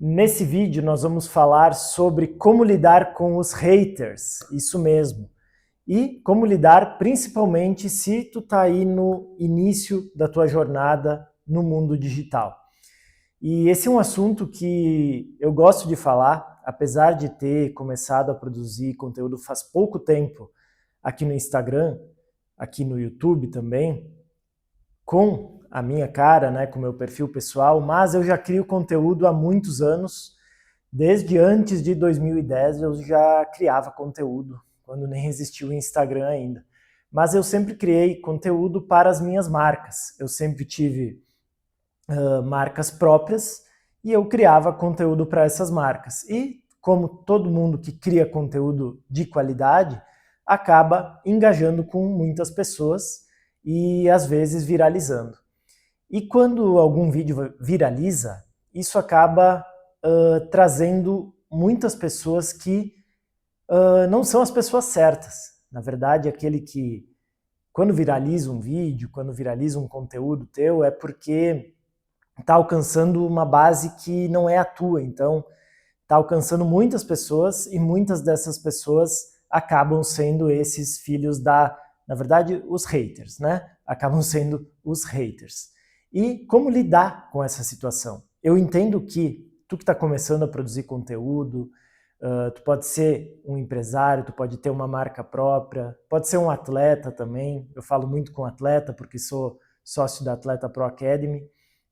Nesse vídeo nós vamos falar sobre como lidar com os haters, isso mesmo. E como lidar principalmente se tu tá aí no início da tua jornada no mundo digital. E esse é um assunto que eu gosto de falar, apesar de ter começado a produzir conteúdo faz pouco tempo aqui no Instagram, aqui no YouTube também, com a minha cara, né, com o meu perfil pessoal, mas eu já crio conteúdo há muitos anos. Desde antes de 2010 eu já criava conteúdo, quando nem existia o Instagram ainda. Mas eu sempre criei conteúdo para as minhas marcas. Eu sempre tive marcas próprias e eu criava conteúdo para essas marcas. E como todo mundo que cria conteúdo de qualidade, acaba engajando com muitas pessoas e às vezes viralizando. E quando algum vídeo viraliza, isso acaba trazendo muitas pessoas que não são as pessoas certas. Na verdade, aquele que, quando viraliza um vídeo, quando viraliza um conteúdo teu, é porque está alcançando uma base que não é a tua. Então, está alcançando muitas pessoas e muitas dessas pessoas acabam sendo esses filhos na verdade, os haters, né? Acabam sendo os haters. E como lidar com essa situação? Eu entendo que tu que está começando a produzir conteúdo, tu pode ser um empresário, tu pode ter uma marca própria, pode ser um atleta também. Eu falo muito com atleta porque sou sócio da Atleta Pro Academy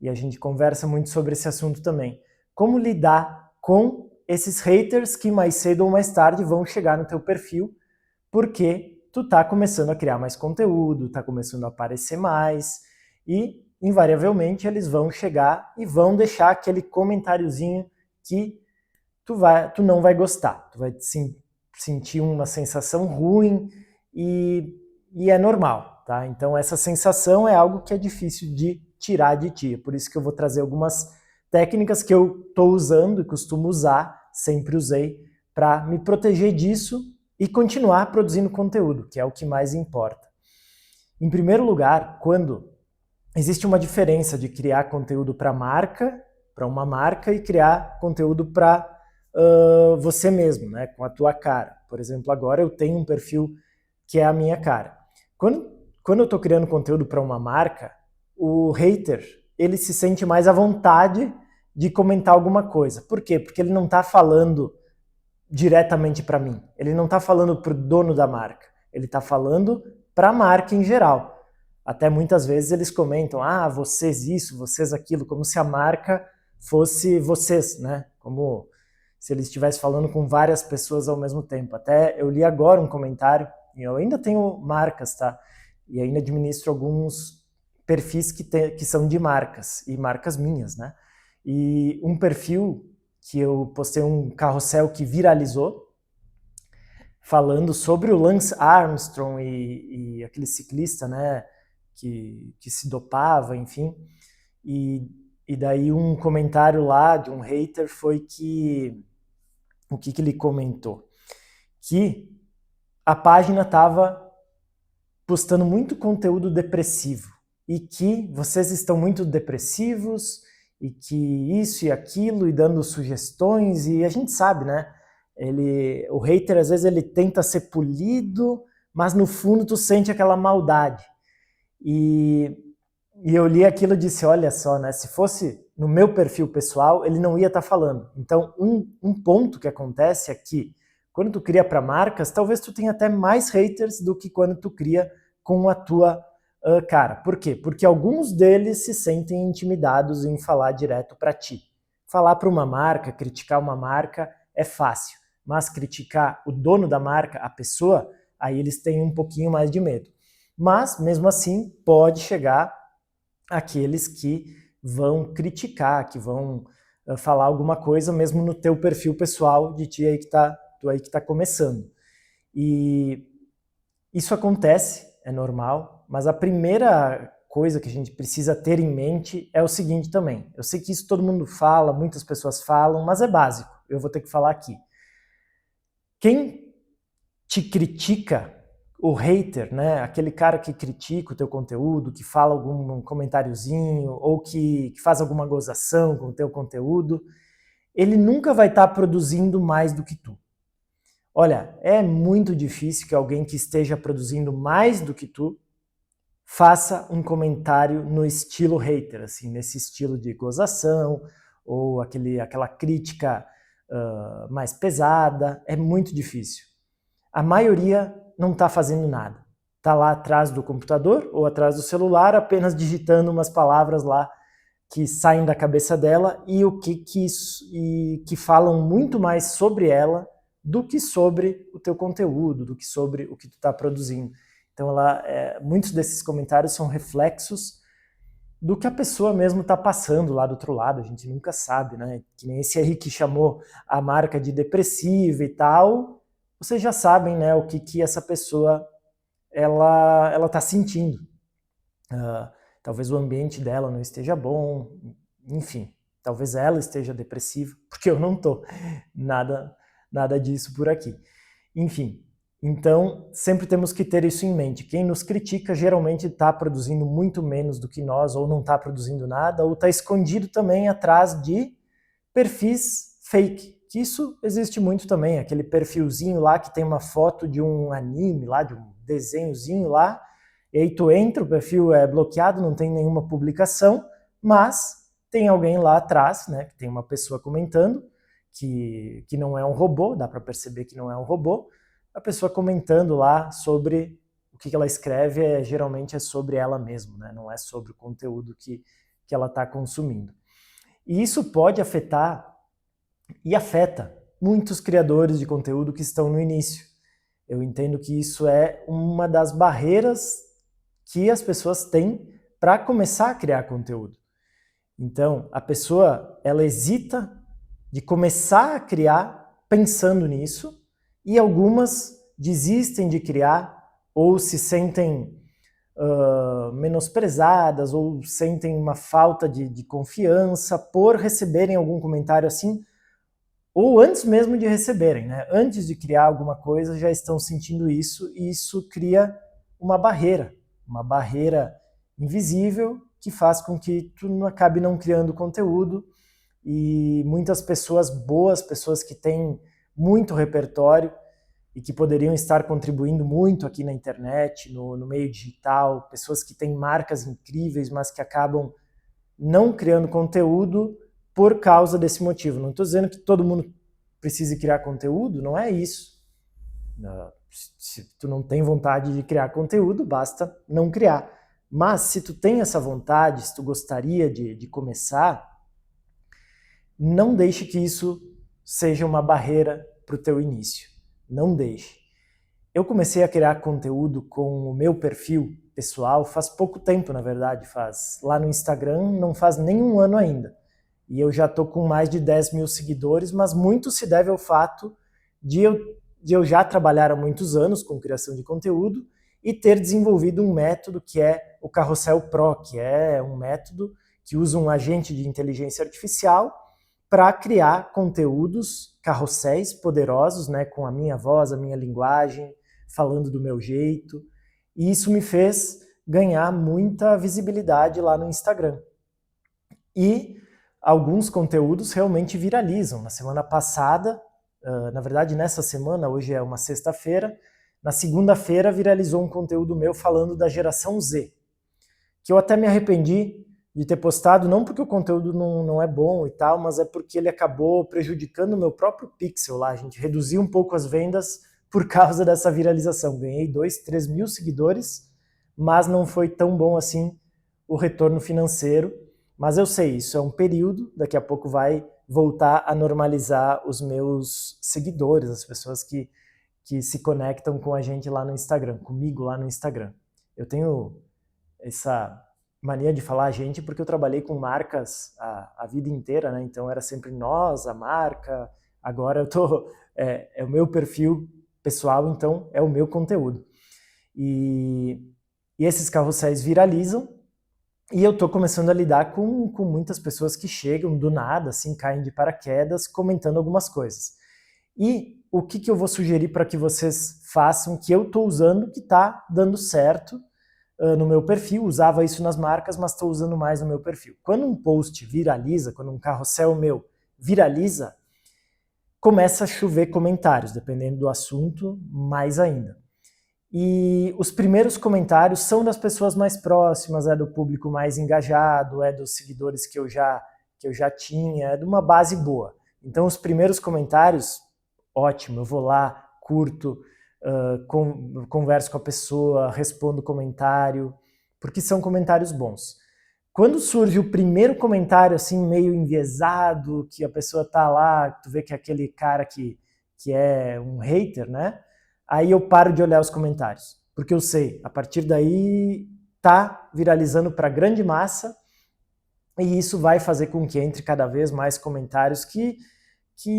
e a gente conversa muito sobre esse assunto também. Como lidar com esses haters que mais cedo ou mais tarde vão chegar no teu perfil porque tu tá começando a criar mais conteúdo, tá começando a aparecer mais e invariavelmente eles vão chegar e vão deixar aquele comentáriozinho que tu não vai gostar, tu vai sentir uma sensação ruim e é normal, tá? Então essa sensação é algo que é difícil de tirar de ti, é por isso que eu vou trazer algumas técnicas que eu estou usando e costumo usar, sempre usei, para me proteger disso e continuar produzindo conteúdo, que é o que mais importa. Em primeiro lugar, quando existe uma diferença de criar conteúdo para uma marca e criar conteúdo para você mesmo, né, com a tua cara. Por exemplo, agora eu tenho um perfil que é a minha cara. Quando eu estou criando conteúdo para uma marca, o hater, ele se sente mais à vontade de comentar alguma coisa. Por quê? Porque ele não está falando diretamente para mim. Ele não está falando para o dono da marca. Ele está falando para a marca em geral. Até muitas vezes eles comentam, vocês isso, vocês aquilo, como se a marca fosse vocês, né? Como se ele estivesse falando com várias pessoas ao mesmo tempo. Até eu li agora um comentário, e eu ainda tenho marcas, tá? E ainda administro alguns perfis que são de marcas, e marcas minhas, né? E um perfil que eu postei um carrossel que viralizou, falando sobre o Lance Armstrong e aquele ciclista, né, que se dopava, enfim. E daí um comentário lá de um hater foi que... O que ele comentou? Que a página estava postando muito conteúdo depressivo e que vocês estão muito depressivos e que isso e aquilo e dando sugestões, e a gente sabe, né? O hater às vezes ele tenta ser polido, mas no fundo tu sente aquela maldade. E eu li aquilo e disse, olha só, né? Se fosse no meu perfil pessoal, ele não ia estar falando. Então, um ponto que acontece é que quando tu cria para marcas, talvez tu tenha até mais haters do que quando tu cria com a tua cara. Por quê? Porque alguns deles se sentem intimidados em falar direto para ti. Falar para uma marca, criticar uma marca é fácil, mas criticar o dono da marca, a pessoa, aí eles têm um pouquinho mais de medo. Mas, mesmo assim, pode chegar aqueles que vão criticar, que vão falar alguma coisa mesmo no teu perfil pessoal de ti aí tu aí que tá começando. E isso acontece, é normal, mas a primeira coisa que a gente precisa ter em mente é o seguinte também. Eu sei que isso todo mundo fala, muitas pessoas falam, mas é básico. Eu vou ter que falar aqui. Quem te critica, o hater, né? Aquele cara que critica o teu conteúdo, que fala algum comentáriozinho ou que faz alguma gozação com o teu conteúdo, ele nunca vai estar produzindo mais do que tu. Olha, é muito difícil que alguém que esteja produzindo mais do que tu faça um comentário no estilo hater, assim, nesse estilo de gozação, ou aquela crítica mais pesada. É muito difícil. A maioria não está fazendo nada. Está lá atrás do computador ou atrás do celular, apenas digitando umas palavras lá que saem da cabeça dela e que falam muito mais sobre ela do que sobre o teu conteúdo, do que sobre o que tu está produzindo. Então, muitos desses comentários são reflexos do que a pessoa mesmo está passando lá do outro lado. A gente nunca sabe, né? Que nem esse aí que chamou a marca de depressiva e tal. Vocês já sabem, né, o que essa pessoa ela está sentindo. Talvez o ambiente dela não esteja bom, enfim, talvez ela esteja depressiva, porque eu não estou. Nada disso por aqui. Enfim, então sempre temos que ter isso em mente. Quem nos critica geralmente está produzindo muito menos do que nós, ou não está produzindo nada, ou está escondido também atrás de perfis fake. Que isso existe muito também, aquele perfilzinho lá que tem uma foto de um anime lá, de um desenhozinho lá, e aí tu entra, o perfil é bloqueado, não tem nenhuma publicação, mas tem alguém lá atrás, né, que tem uma pessoa comentando, que não é um robô, dá para perceber que não é um robô, a pessoa comentando lá sobre o que ela escreve, geralmente é sobre ela mesma, né, não é sobre o conteúdo que ela está consumindo. E isso pode afetar e afeta muitos criadores de conteúdo que estão no início. Eu entendo que isso é uma das barreiras que as pessoas têm para começar a criar conteúdo. Então, a pessoa, ela hesita de começar a criar pensando nisso, e algumas desistem de criar ou se sentem menosprezadas ou sentem uma falta de confiança por receberem algum comentário assim, ou antes mesmo de receberem, né? Antes de criar alguma coisa, já estão sentindo isso, e isso cria uma barreira invisível que faz com que tu não acabe não criando conteúdo, e muitas pessoas boas, pessoas que têm muito repertório e que poderiam estar contribuindo muito aqui na internet, no meio digital, pessoas que têm marcas incríveis, mas que acabam não criando conteúdo por causa desse motivo. Não estou dizendo que todo mundo precise criar conteúdo, não é isso. Se tu não tem vontade de criar conteúdo, basta não criar. Mas se tu tem essa vontade, se tu gostaria de começar, não deixe que isso seja uma barreira para o teu início. Não deixe. Eu comecei a criar conteúdo com o meu perfil pessoal faz pouco tempo, na verdade. Lá no Instagram não faz nem um ano ainda. E eu já estou com mais de 10 mil seguidores, mas muito se deve ao fato de eu já trabalhar há muitos anos com criação de conteúdo e ter desenvolvido um método que é o Carrossel Pro, que é um método que usa um agente de inteligência artificial para criar conteúdos, carrosséis poderosos, né, com a minha voz, a minha linguagem, falando do meu jeito. E isso me fez ganhar muita visibilidade lá no Instagram. E alguns conteúdos realmente viralizam. Na semana passada, na verdade nessa semana, hoje é uma sexta-feira, na segunda-feira viralizou um conteúdo meu falando da geração Z, que eu até me arrependi de ter postado, não porque o conteúdo não é bom e tal, mas é porque ele acabou prejudicando o meu próprio pixel lá. A gente reduziu um pouco as vendas por causa dessa viralização. Ganhei 2, 3 mil seguidores, mas não foi tão bom assim o retorno financeiro. Mas eu sei, isso é um período, daqui a pouco vai voltar a normalizar os meus seguidores, as pessoas que se conectam com a gente lá no Instagram, comigo lá no Instagram. Eu tenho essa mania de falar a gente porque eu trabalhei com marcas a vida inteira, né? Então era sempre nós, a marca. Agora eu tô é o meu perfil pessoal, então é o meu conteúdo. E esses carrosséis viralizam, e eu tô começando a lidar com muitas pessoas que chegam do nada, assim, caem de paraquedas, comentando algumas coisas. E o que eu vou sugerir para que vocês façam, que eu tô usando, que tá dando certo no meu perfil, usava isso nas marcas, mas estou usando mais no meu perfil. Quando um post viraliza, quando um carrossel meu viraliza, começa a chover comentários, dependendo do assunto, mais ainda. E os primeiros comentários são das pessoas mais próximas, é do público mais engajado, é dos seguidores que eu já tinha, é de uma base boa. Então os primeiros comentários, ótimo, eu vou lá, curto, converso com a pessoa, respondo o comentário, porque são comentários bons. Quando surge o primeiro comentário assim meio enviesado, que a pessoa tá lá, tu vê que é aquele cara que é um hater, né? Aí eu paro de olhar os comentários, porque eu sei, a partir daí tá viralizando para grande massa e isso vai fazer com que entre cada vez mais comentários que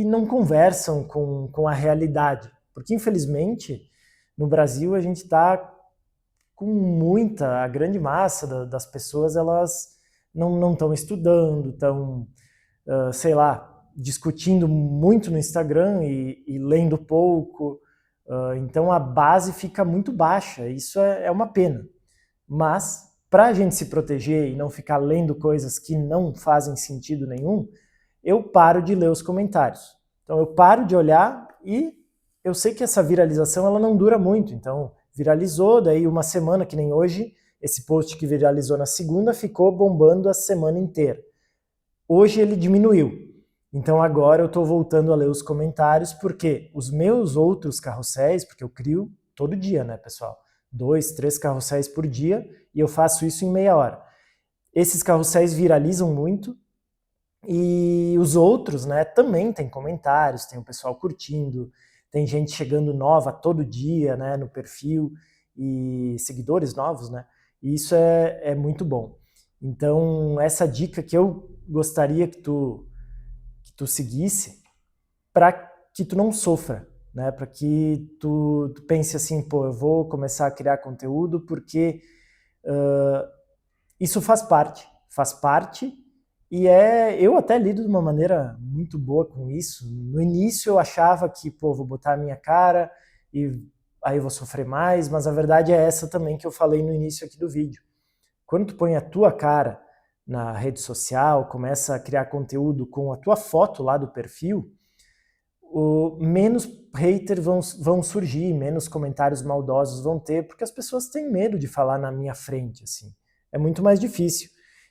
não conversam com a realidade. Porque infelizmente no Brasil a gente está com a grande massa das pessoas, elas não estão estudando, estão, sei lá, discutindo muito no Instagram e lendo pouco, então a base fica muito baixa, isso é uma pena. Mas, para a gente se proteger e não ficar lendo coisas que não fazem sentido nenhum, eu paro de ler os comentários. Então eu paro de olhar e eu sei que essa viralização ela não dura muito, então viralizou, daí uma semana, que nem hoje, esse post que viralizou na segunda ficou bombando a semana inteira. Hoje ele diminuiu, então agora eu estou voltando a ler os comentários, porque os meus outros carrosséis, porque eu crio todo dia, né, pessoal? 2, 3 carrosséis por dia, e eu faço isso em meia hora. Esses carrosséis viralizam muito, e os outros, né, também tem comentários, tem o pessoal curtindo, tem gente chegando nova todo dia, né, no perfil, e seguidores novos, né, e isso é muito bom. Então, essa dica que eu gostaria que tu seguisse, para que tu não sofra, né, para que tu pense assim, pô, eu vou começar a criar conteúdo porque isso faz parte, e eu até lido de uma maneira muito boa com isso. No início eu achava que, pô, vou botar a minha cara e aí eu vou sofrer mais, mas a verdade é essa também que eu falei no início aqui do vídeo. Quando tu põe a tua cara na rede social, começa a criar conteúdo com a tua foto lá do perfil, menos haters vão surgir, menos comentários maldosos vão ter, porque as pessoas têm medo de falar na minha frente, assim. É muito mais difícil.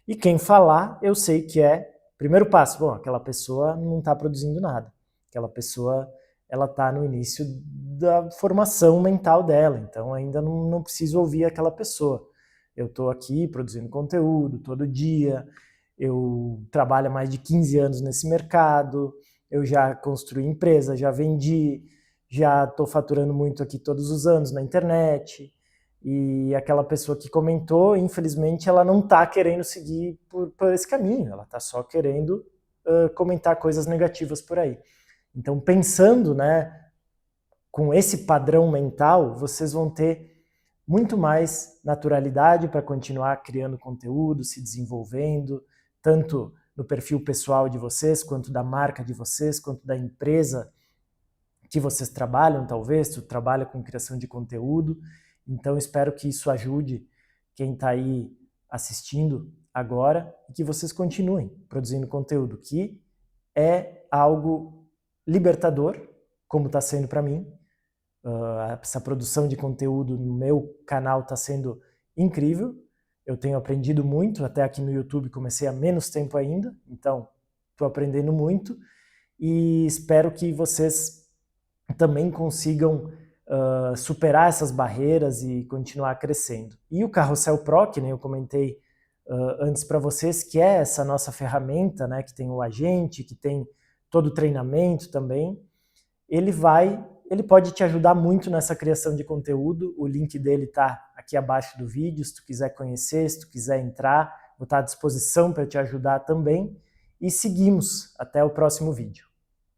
E quem falar, eu sei que é primeiro passo. Bom, aquela pessoa não está produzindo nada. Aquela pessoa, ela está no início da formação mental dela, então ainda não preciso ouvir aquela pessoa. Eu estou aqui produzindo conteúdo todo dia, eu trabalho há mais de 15 anos nesse mercado, eu já construí empresa, já vendi, já estou faturando muito aqui todos os anos na internet, e aquela pessoa que comentou, infelizmente, ela não está querendo seguir por esse caminho, ela está só querendo comentar coisas negativas por aí. Então, pensando, né, com esse padrão mental, vocês vão ter muito mais naturalidade para continuar criando conteúdo, se desenvolvendo, tanto no perfil pessoal de vocês, quanto da marca de vocês, quanto da empresa que vocês trabalham, talvez, tu trabalha com criação de conteúdo. Então, espero que isso ajude quem está aí assistindo agora e que vocês continuem produzindo conteúdo, que é algo libertador, como está sendo para mim. Essa produção de conteúdo no meu canal está sendo incrível. Eu tenho aprendido muito, até aqui no YouTube comecei há menos tempo ainda, então estou aprendendo muito e espero que vocês também consigam superar essas barreiras e continuar crescendo. E o Carrossel Pro, que nem eu comentei antes para vocês, que é essa nossa ferramenta, né, que tem o agente, que tem todo o treinamento também, ele pode te ajudar muito nessa criação de conteúdo. O link dele está aqui abaixo do vídeo, se tu quiser conhecer, se tu quiser entrar, vou estar à disposição para te ajudar também. E seguimos até o próximo vídeo.